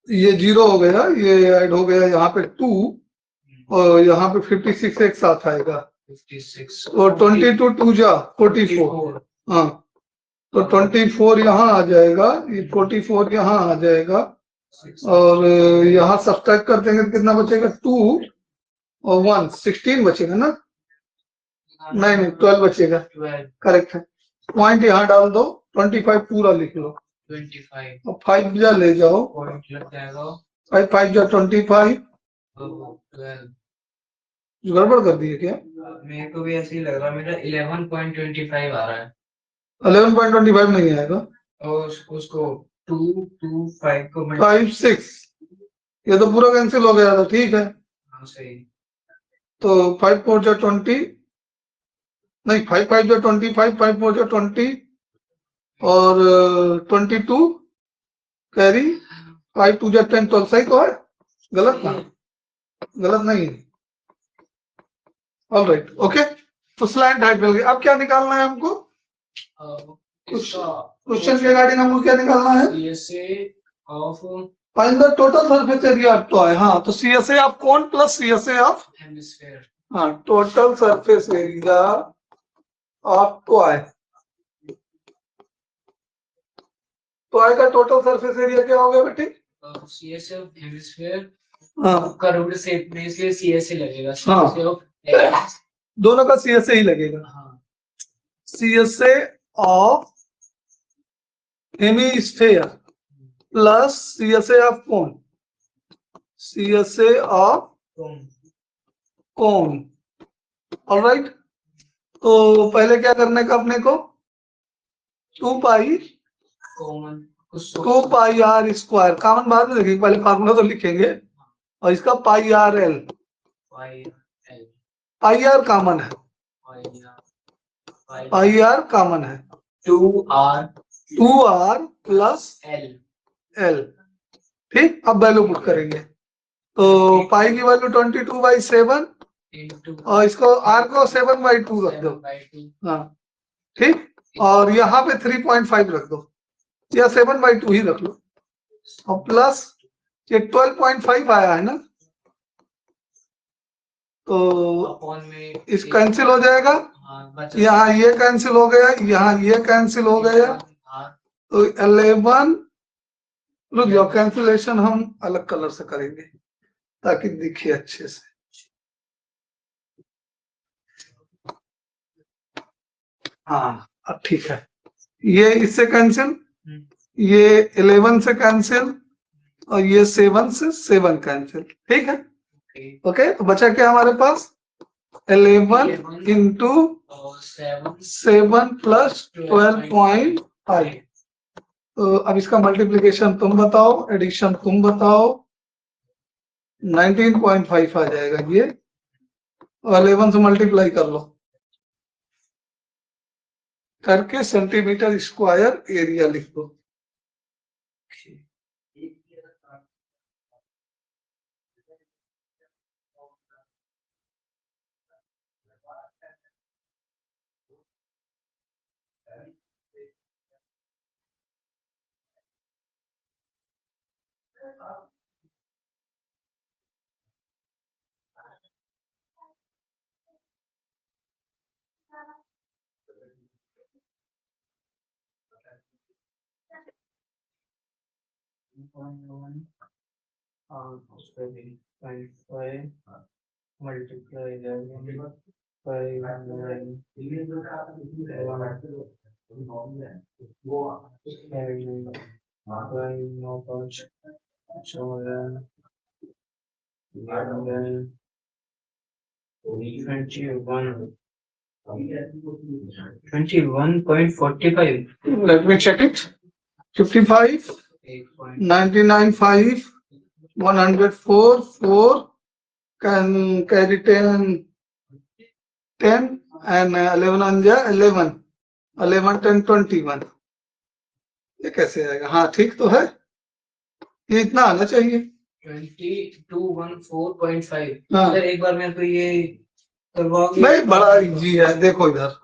ये 0 हो गया, ये ऐड हो गया यहाँ पे 2 और यहाँ पे 56 एक साथ आएगा 56 और 22 2 जा 44, हाँ तो 24 यहाँ आ जाएगा, ये 44 यहाँ आ जाएगा और यहाँ सब्ट्रैक्ट कर देंगे तो कितना बचेगा 2 और 1 16 बचेगा ना, नहीं 12 बचेगा, करेक्ट है। पॉइंट यहाँ डाल दो, 25 पूरा लिख लो, 25 और 5 जा ले जाओ, पॉइंट लग जाएगा 5 5 जा 25, 12 गड़बड़ कर दिए क्या, मेरे को भी ऐसे ही लग रहा है, मेरा 11.25 आ रहा है 11.25 नहीं आएगा, और उसको 225 को 5 6 ये तो पूरा कैंसिल हो गया था, ठीक है हाँ सही, तो 5 4 जा 20, नहीं 5 5 जा 25, 5 4 जा 20 और 22 कैरी 5 2 जा 10 12 सही तो है, गलत ना, गलत नहीं है, ऑलराइट ओके। तो स्लैंट हाइट मिल गई, अब क्या निकालना है हमको, क्वेश्चन के रिगार्डिंग हमको क्या निकालना है, CSA of find the total surface area of toy, हाँ तो CSA ऑफ कौन प्लस CSA ऑफ हेमिस्फीयर, हाँ total surface area of toy, toy का टोटल सरफेस एरिया क्या हो गया बेटे, CSA ऑफ हेमिस्फीयर हाँ कर्व्ड शेप में इसलिए CSA लगेगा, हाँ। CSA ऑफ दोनों का CSA ही लगेगा, हाँ CSA of hemisphere plus CSA of कौन, CSA ऑफ कौन, ऑलराइट। तो पहले क्या करने का अपने को 2 pi common 2 pi R square, common बाद में लिखेंगे, पहले फार्मूला तो लिखेंगे, और इसका pi R L, pi R common है, पाई आर कॉमन है, 2r प्लस एल, ठीक। अब वैल्यू पुट करेंगे तो पाई की वैल्यू 22/7 और इसको r को 7/2 रख दो, हाँ ठीक, और यहाँ पे 3.5 रख दो या 7/2 ही रख लो, और प्लस ये 12.5 आया है ना, तो इस कैंसिल हो जाएगा, यहाँ ये कैंसिल हो गया, यहाँ ये कैंसिल हो गया, तो 11, रुक जाओ कैंसिलेशन हम अलग कलर से करेंगे ताकि दिखे अच्छे से, हाँ अब ठीक है, ये इससे कैंसिल, ये 11 से कैंसिल और ये 7 से 7 कैंसिल, ठीक है ओके। तो बचा क्या हमारे पास 11 इंटू 7 प्लस 12.5, तो अब इसका मल्टीप्लिकेशन तुम बताओ, एडिशन तुम बताओ, 19.5 आ जाएगा ये, और 11 से मल्टीप्लाई कर लो, करके सेंटीमीटर स्क्वायर एरिया लिख दो। Let me check it. 55, 99.5, 104, 4 can carry 10 and 11 on 11, 11, 10, 21. ये कैसे आएगा? हाँ ठीक तो है, ये इतना आना चाहिए। 2214.5। हाँ। सर एक बार मेरे को ये करवाओगे? नहीं, बड़ा इजी है, देखो इधर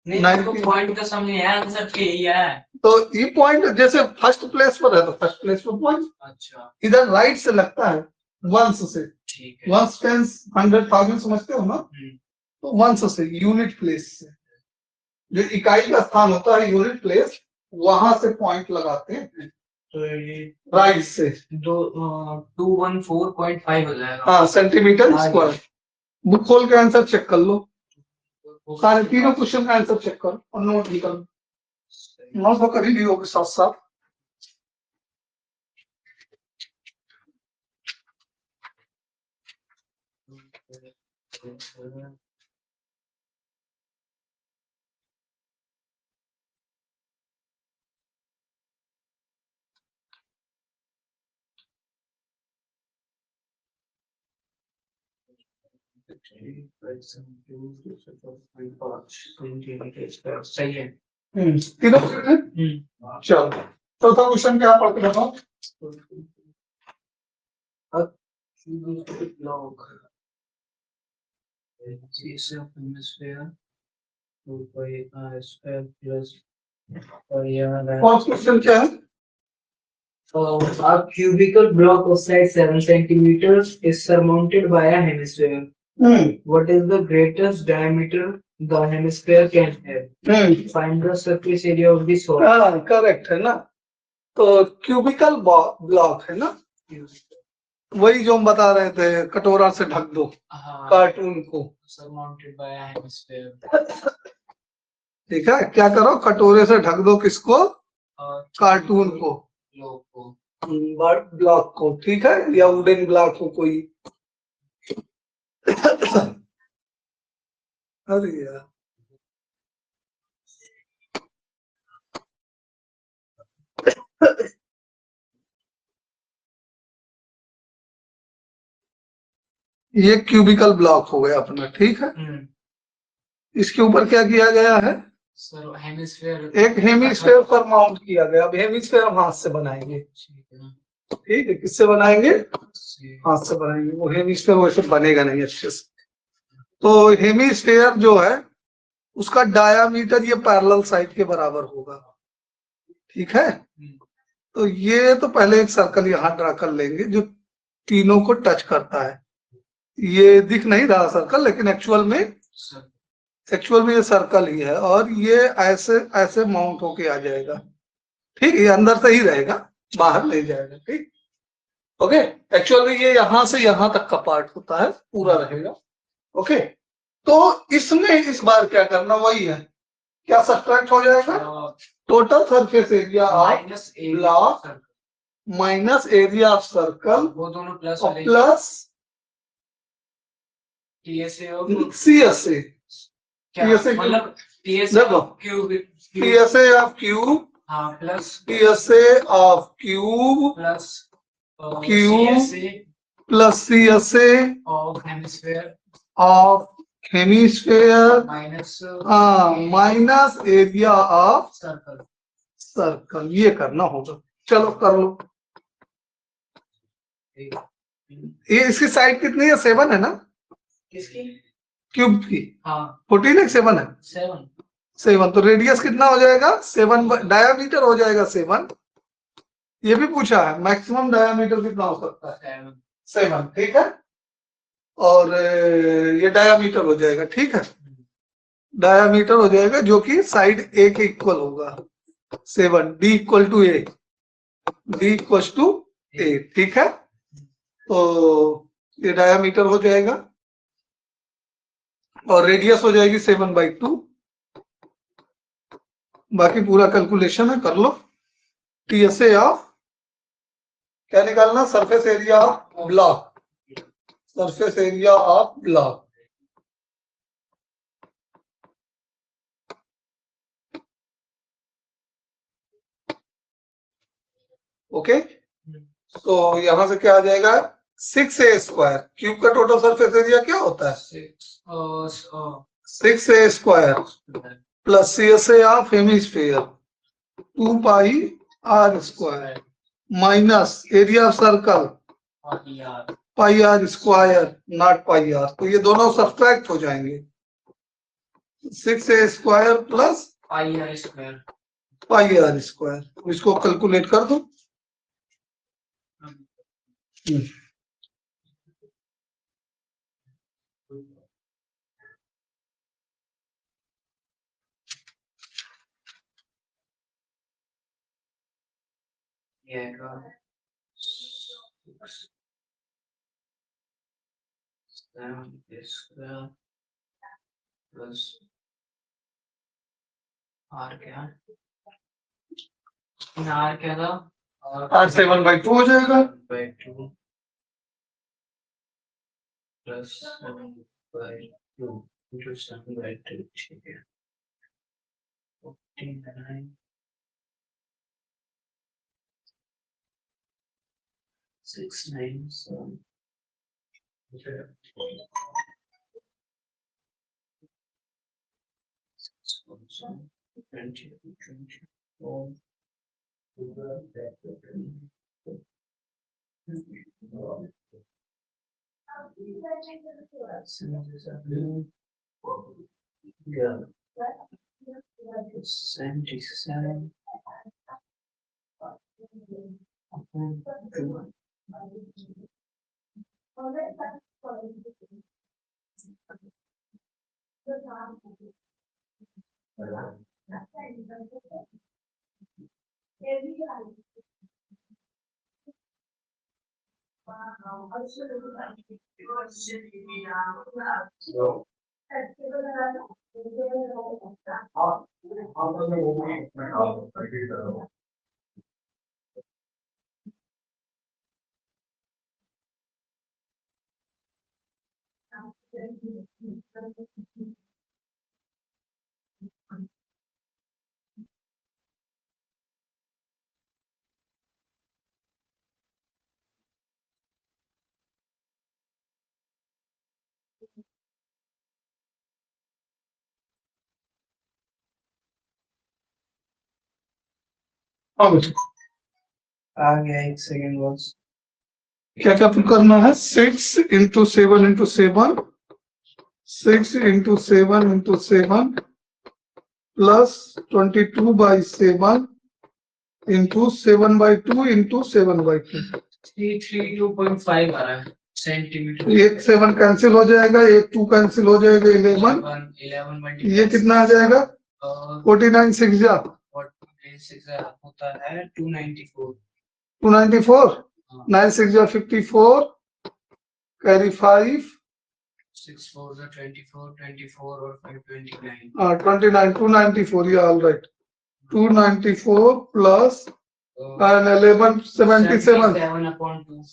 नहीं तो पॉइंट का सामने है, आंसर के ही है। तो ये पॉइंट जैसे फर्स्ट प्लेस पर है तो फर्स्ट प्लेस पर पॉइंट, अच्छा इधर राइट से लगता है वंस से। ठीक है। वंस टेंस 100,000 समझते हो ना, तो वंस से यूनिट प्लेस से, जो इकाई का स्थान होता है यूनिट प्लेस, वहां से पॉइंट लगाते हैं तो ये राइट से। 214.5 हो जाएगा। हाँ, सेंटीमीटर हाँ, स्क्वायर। बुक खोल के आंसर चेक कर लो, सारे तीनों क्वेश्चन का आंसर चेक करो और नोट भी करो। नोट तो कर ही लियो साथ साथ। सही है। तीनों correct है? चलो चौथा क्वेश्चन क्या पढ़ के बताओ। Log C of hemisphere 2 pi r square plus first question क्या है? a cubical block of size 7 centimeters is surmounted by a hemisphere. What is the greatest diameter the hemisphere can have? Find the surface area of the solid. हाँ correct है ना, तो cubical block है ना, वही जो हम बता रहे थे, कटोरा से ढक दो कार्टून को। Surmounted by a hemisphere. ठीक है, क्या करो, कटोरे से ढक दो किसको? कार्टून को, Block को। ब्लॉक को, ठीक है, या वुडन ब्लॉक हो कोई। अरे यार ये क्यूबिकल ब्लॉक हो गया अपना, ठीक है। इसके ऊपर क्या किया गया है? सर हेमिस्फेयर, एक हेमिस्फेयर पर माउंट किया गया। अब हेमिस्फेयर हम हाथ से बनाएंगे, ठीक है, किससे बनाएंगे? हाथ से बनाएंगे। वो हेमिस्फेयर वैसे बनेगा नहीं अच्छे से। तो हेमिस्फेयर जो है उसका डायामीटर ये पैरेलल साइड के बराबर होगा, ठीक है। तो ये तो पहले एक सर्कल यहाँ ड्रा कर लेंगे जो तीनों को टच करता है। ये दिख नहीं रहा सर्कल, लेकिन एक्चुअल में ये सर्कल ही है, और ये ऐसे ऐसे माउंट होके आ जाएगा, ठीक है। ये अंदर से ही रहेगा, बाहर नहीं जाएगा, ठीक। ओके, एक्चुअल में ये यहाँ से यहाँ तक का पार्ट होता है, पूरा रहेगा। ओके, तो इसमें इस बार क्या करना, वही है, क्या सब्ट्रैक्ट हो जाएगा? Total surface area of block minus area of circle, वो दोनों प्लस CSA। मतलब PSA of cube plus PSA of cube cube plus CSA of hemisphere of hemisphere minus minus area of circle. Circle, ये करना होगा। चलो कर लो। ये इसकी साइड कितनी है? 7 है ना किसकी? क्यूब की? हाँ 14 है 7 है? 7। 7 तो रेडियस कितना हो जाएगा? 7 डायामीटर हो जाएगा 7। ये भी पूछा है मैक्सिमम डायामीटर कितना हो सकता है? 7 ठीक है। और ये डायामीटर हो जाएगा, ठीक है। डायामीटर हो जाएगा जो कि साइड ए के इक्वल होगा 7, D equal to A, D equal to A, ठीक है। तो ये डायामीटर हो जाएगा और रेडियस हो जाएगी 7/2। बाकी पूरा कैलकुलेशन है, कर लो। टीएसए ऑफ क्या निकालना? Surface area of block, surface area of block. Okay, तो यहां से क्या आ जाएगा? 6a²। क्यूब का टोटल सरफेस एरिया क्या होता है? 6a² plus CSA of hemisphere 2πr² minus area of circle πr², not πr। तो ये दोनों सब्ट्रैक्ट हो जाएंगे। 6a² plus πr²। इसको कैलकुलेट कर दो। प्लस आर क्या था? R 7/2 हो जाएगा। 2 प्लस 7/2 इंटू 7/2, ठीक है। 49 697 77 आ गया। एक सेकेंड बस। क्या क्या करना है? 6 × 7 × 7, 6 × 7 × 7 प्लस 22/7 × 7/2 × 7/2। 332.5 आ रहा है सेंटीमीटर। एक 7 कैंसिल हो जाएगा, एक 2 कैंसिल हो जाएगा, 11। 11 ये कितना आ जाएगा? 49 6 होता है 294। 294, 9 6 54, कैरी 5, 6 4 24, 24 और 5 29। 29, 294, yeah, all right. 294 plus and 11, 77, 7/2।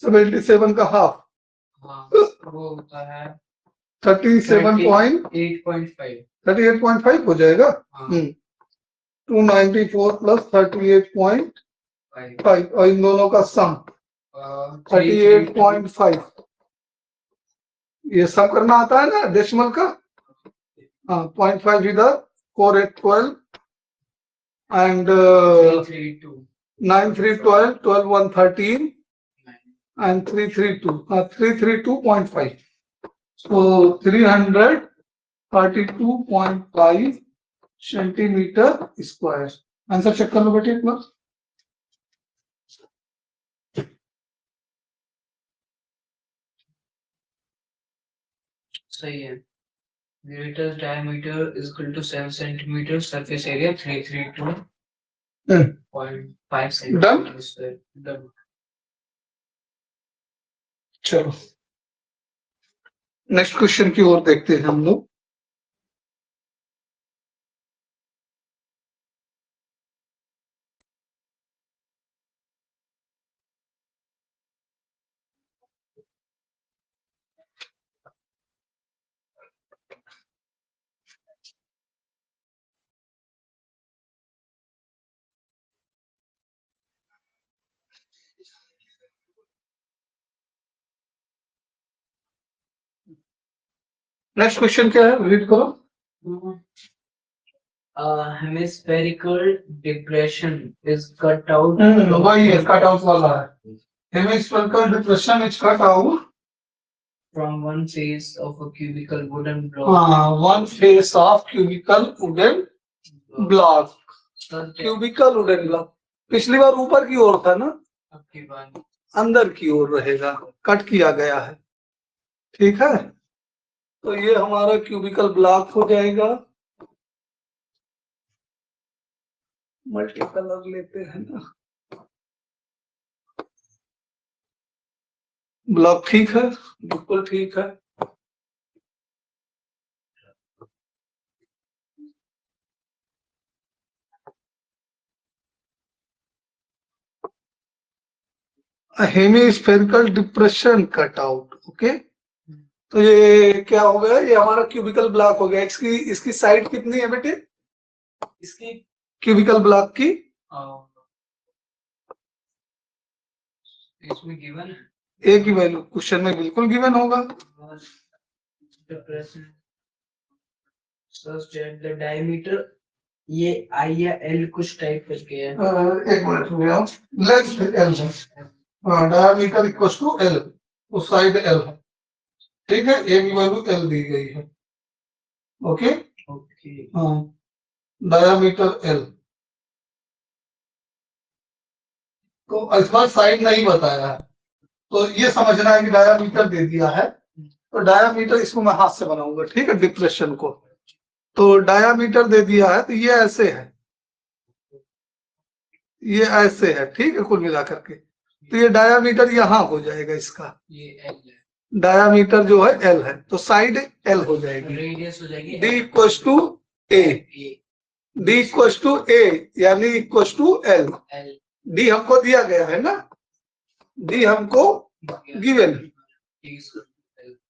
77 का हाफ, हाँ वो होता है 37.5, 38.5 हो जाएगा। 294 प्लस 38.5 और इन दोनों का सम 38.5। ये सब करना आता है ना डेसिमल का। हाँ 0.5 इधर 4 8 12 and 9 3 12 12 1 13 and 3 3 2 332.5 so 332.5 centimetre square. Answer check कर लो बेटे एक बार। सही है। Greatest diameter is equal to 7 centimeter, surface area 332.5 centimeter square. Done. चलो नेक्स्ट क्वेश्चन की ओर देखते हैं हम लोग। नेक्स्ट क्वेश्चन क्या है, रीड करो। Hemispherical depression is cut out वही है, कट आउट वाला है। Hemispherical depression is cut out from one face of a cubical wooden block. One face of cubical wooden block. Cubical wooden block पिछली बार ऊपर की ओर था ना, आपकी बात अंदर की ओर रहेगा, कट किया गया है। ठीक है, तो ये हमारा क्यूबिकल ब्लॉक हो जाएगा। मल्टी कलर लेते हैं ना, ब्लॉक ठीक है, बिल्कुल ठीक है। Hemispherical depression cut out. Okay, तो ये क्या हो गया, ये हमारा क्यूबिकल ब्लॉक हो गया। इसकी साइड कितनी है बेटे, इसकी क्यूबिकल ब्लॉक की? इसमें गिवन है ए की वैल्यू क्वेश्चन में बिल्कुल गिवन होगा। द डायमीटर ये आई या एल कुछ टाइप करके है। एक मिनट भैया, लेंथ एल है, डायमीटर इक्वल टू एल, उस साइड एल है। ठीक है, ए की वैल्यू एल दी गई है। ओके ओके, हाँ, डायमीटर एल। तो इस बार साइड नहीं बताया है, तो ये समझना है कि डायमीटर दे दिया है, तो डायमीटर इसको मैं हाथ से बनाऊंगा। ठीक है, डिप्रेशन को तो डायमीटर दे दिया है, तो ये ऐसे है, ये ऐसे है। ठीक है, कुल मिलाकर के तो ये डायमीटर यहाँ हो जाएगा इसका, ये एल है, डायमीटर जो है एल है, तो साइड एल हो जाएगी। रेडियस हो जाएगी D equal to A, D equal to A यानी equal to L. L D हमको दिया गया है ना, डी हमको गिवन,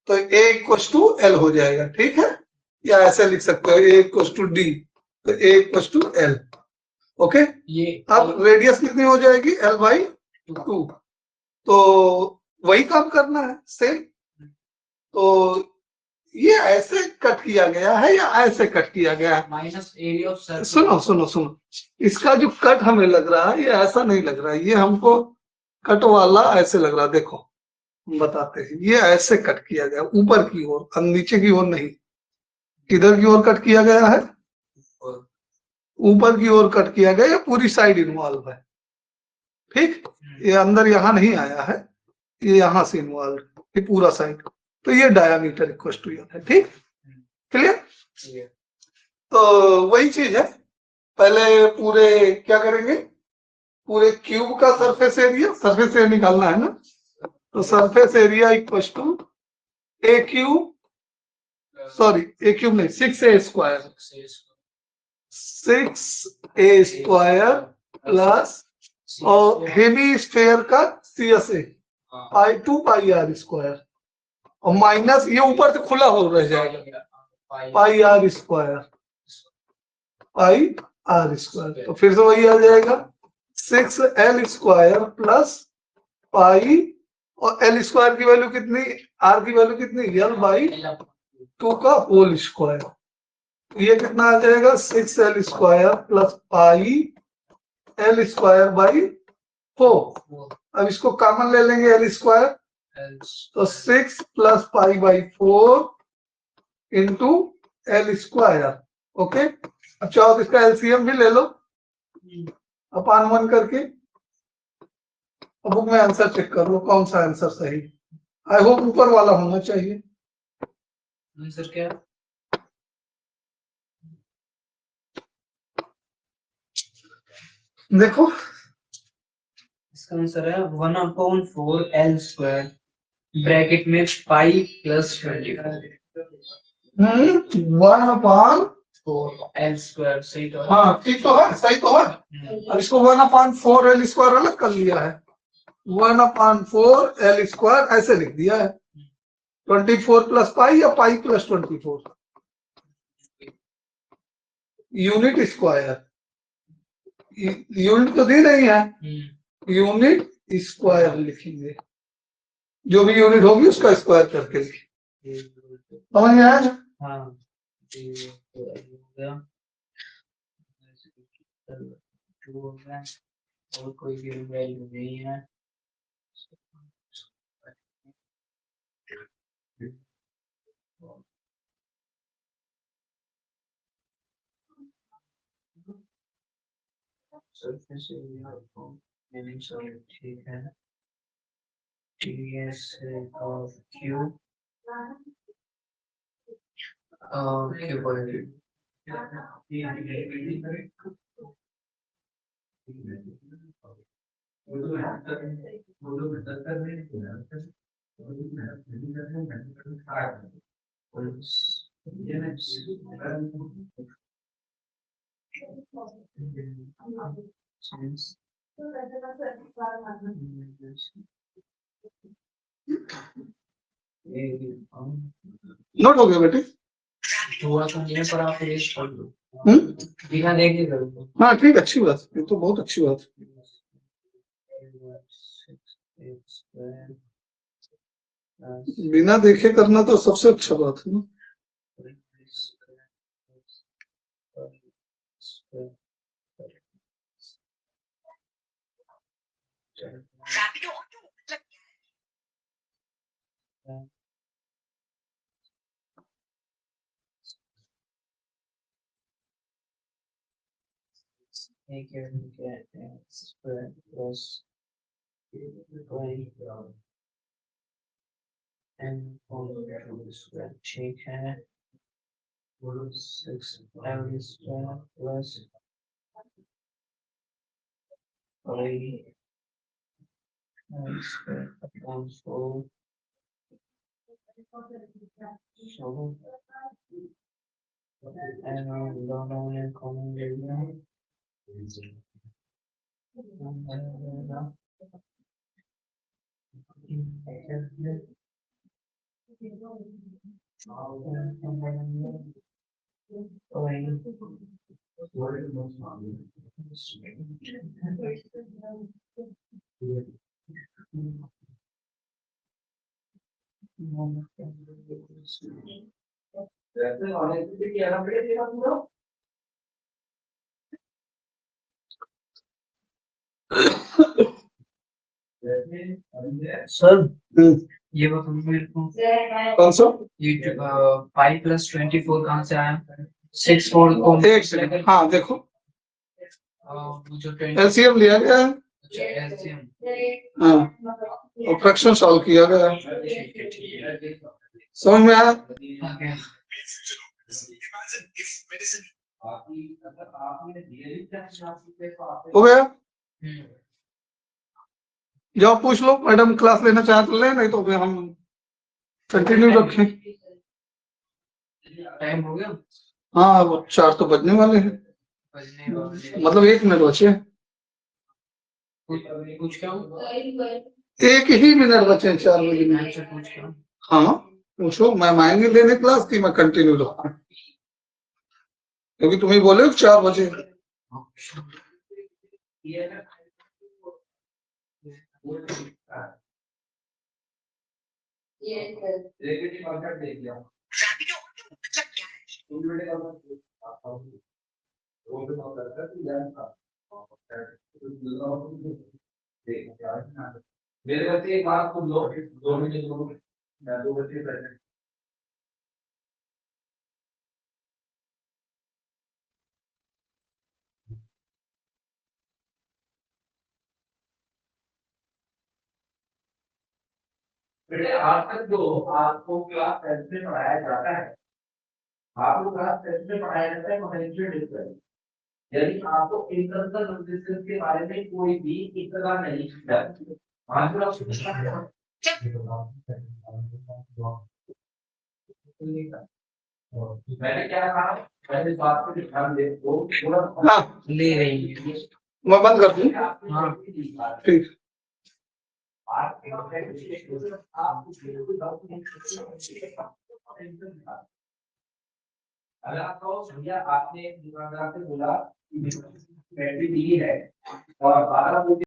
तो ए इक्वल टू एल हो जाएगा। ठीक है, या ऐसे लिख सकते हो ए इक्वल टू डी, तो ए इक्वल टू एल। ओके, ये अब रेडियस कितनी हो जाएगी, एल बाई 2। तो वही काम करना है सेम। तो ये ऐसे कट किया गया है या ऐसे कट किया गया है? Minus area of circle. सुनो सुनो सुनो, इसका जो कट हमें लग रहा है ये ऐसा नहीं लग रहा है, ये हमको कट वाला ऐसे लग रहा है। देखो हम बताते हैं, ये ऐसे कट किया गया ऊपर की ओर, नीचे की ओर नहीं। किधर की ओर कट किया गया है, ऊपर की ओर कट किया गया, ये पूरी साइड इन्वॉल्व है। ठीक, ये अंदर यहाँ नहीं आया है, ये यहाँ से इन्वॉल्व, ये पूरा साइड, तो ये डायमीटर इक्वल टू है। ठीक, क्लियर? तो वही चीज है, पहले पूरे क्या करेंगे, पूरे क्यूब का सरफेस एरिया निकालना है ना, तो surface area equal to A cube, sorry A cube नहीं, 6a स्क्वायर, 6a प्लस और हेमिस्फेयर का CSA pi 2 pi R square, और माइनस ये ऊपर से खुला हो रह जाएगा, pi R square, pi R square. तो फिर से वही आ जाएगा 6l स्क्वायर प्लस पाई और एल स्क्वायर की वैल्यू कितनी, आर की वैल्यू कितनी, एल बाई 2 का होल स्क्वायर। ये कितना आ जाएगा 6l square plus pi L square by 4। अब इसको कॉमन ले लेंगे एल स्क्वायर, तो 6 plus pi by 4 into L square. Okay, अब चाहो तो इसका एलसीएम भी ले लो अपान 1 करके। अब बुक में आंसर चेक कर लो कौन सा आंसर सही। आई होप ऊपर वाला होना चाहिए। आंसर क्या है? देखो इसका आंसर है 1/4 L स्क्वायर ब्रैकेट में पाई प्लस 25 1/4 L स्क्वायर। सही तो है? हाँ ठीक तो है, सही तो है। अब इसको 1/4 L स्क्वायर अलग कर लिया है, 1/4 L स्क्वायर ऐसे लिख दिया है, 24 प्लस पाई या pi plus 24 unit square. Unit तो दी नहीं है, यूनिट स्क्वायर लिखेंगे, जो भी यूनिट होगी उसका स्क्वायर करके लिखेंगे। समझ में आया? हाँ और कोई भी वैल्यू नहीं है। सरफेस एरिया ठीक है, TS of Q Q note हो गया बेटे? हुआ तो नहीं है, पर आप पेश कर दो। बिना देख के करो। हाँ ठीक, अच्छी बात, ये तो बहुत अच्छी बात। बिना देखे करना तो सबसे अच्छा बात है ना। ठीक है, 6L square plus L square upon 4 दोनों में कॉमन ले लिया। सर ये बताओ मेरे को, कौन सा? ये पाई प्लस 24 कहाँ से आया? 6 4 को एक सेकंड, हाँ देखो वो जो 20 एलसीएम लिया गया है, अच्छा एलसीएम। हाँ और फ्रैक्शन सॉल्व किया गया है। समझ में आया? हो गया? जाओ पूछ लो, मैडम क्लास लेना चाहे तो ले, नहीं तो फिर हम कंटिन्यू रखें। टाइम हो गया? हाँ वो 4 तो बजने वाले हैं, मतलब 1 मिनट बचे, कुछ क्या 1 ही मिनट बचे हैं 4 बजे में। कुछ क्या? हाँ पूछो, मैम आएंगे लेने क्लास की, मैं कंटिन्यू रखूं, क्योंकि तुम्हें बोले 4 बजे। देखिए कॉन्सेप्ट देख लिया मेरे बच्चे एक बात सुन लो 2 मिनट मैं 2 बच्चे प्रेजेंट बेटे आज तक जो आपको क्लास 10 में पढ़ाया जाता है आपको क्लास 10 में पढ़ाया जाता है पोटेंशियल डिफरेंस यदि आपको इंटरनल रेजिस्टेंस के बारे में कोई भी इतना नहीं है आज भी आपको मैंने क्या कहा मैंने इस बात पे ध्यान दे तो पूरा हाँ ले रही है। मैं बंद कर दूं हाँ। ठीक अगर आप कहो भैया आपने दुकानदार से बोला कि बैटरी दी है और 12